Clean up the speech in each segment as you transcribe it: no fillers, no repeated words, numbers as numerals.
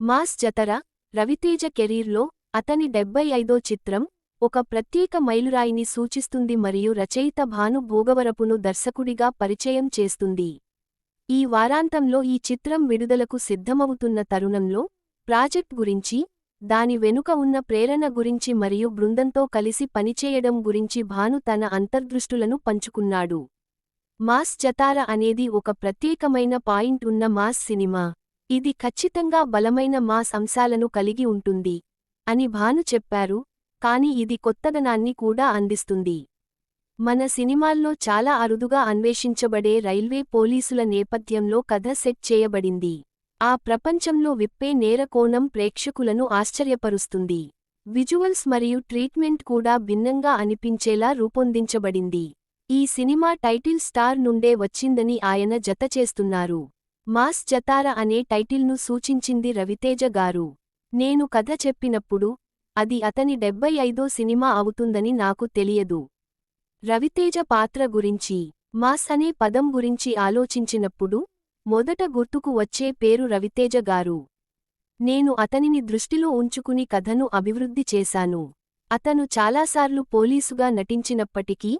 Mass Jathara Raviteja కెరీర్లో అతని 75వ చిత్రం ఒక ప్రత్యేక మైలురాయిని సూచిస్తుంది మరియు రచయిత భాను భోగవరపును దర్శకుడిగా పరిచయం చేస్తుంది. ఈ వారాంతంలో ఈ చిత్రం విడుదలకు సిద్ధమవుతున్న తరుణంలో ప్రాజెక్ట్ గురించి, దాని వెనుక ఉన్న ప్రేరణ గురించి మరియు బృందంతో కలిసి పనిచేయడం గురించి భాను తన అంతర్దృష్టులను పంచుకున్నాడు. మాస్ జతార అనేది ఒక ప్రత్యేకమైన పాయింట్ ఉన్న మాస్ సినిమా. ఇది ఖచ్చితంగా బలమైన మాస్ అంశాలను కలిగి ఉంటుంది అని భాను చెప్పారు, కానీ ఇది కొత్తదనాన్ని కూడా అందిస్తుంది. మన సినిమాల్లో చాలా అరుదుగా అన్వేషించబడే రైల్వే పోలీసుల నేపథ్యంలో కథ సెట్ చేయబడింది. ఆ ప్రపంచంలో విప్పే నేర కోణం ప్రేక్షకులను ఆశ్చర్యపరుస్తుంది. విజువల్స్ మరియు ట్రీట్మెంట్ కూడా భిన్నంగా అనిపించేలా రూపొందించబడింది. ఈ సినిమా టైటిల్ స్టార్ నుండే వచ్చిందని ఆయన జతచేస్తున్నారు. మాస్ జతార అనే టైటిల్ను సూచించింది రవితేజ గారు. నేను కథ చెప్పినప్పుడు అది అతని 75వ సినిమా అవుతుందని నాకు తెలియదు. రవితేజ పాత్ర గురించి, మాస్ అనే పదం గురించి ఆలోచించినప్పుడు మొదట గుర్తుకు వచ్చే పేరు రవితేజ గారు. నేను అతనిని దృష్టిలో ఉంచుకుని కథను అభివృద్ధి చేశాను. అతను చాలాసార్లు పోలీసుగా నటించినప్పటికీ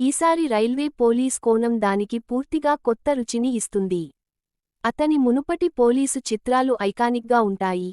ఈసారి రైల్వే పోలీస్ కోణం దానికి పూర్తిగా కొత్త రుచిని ఇస్తుంది. అతని మునుపటి పోలీసు చిత్రాలు ఐకానిక్గా ఉంటాయి,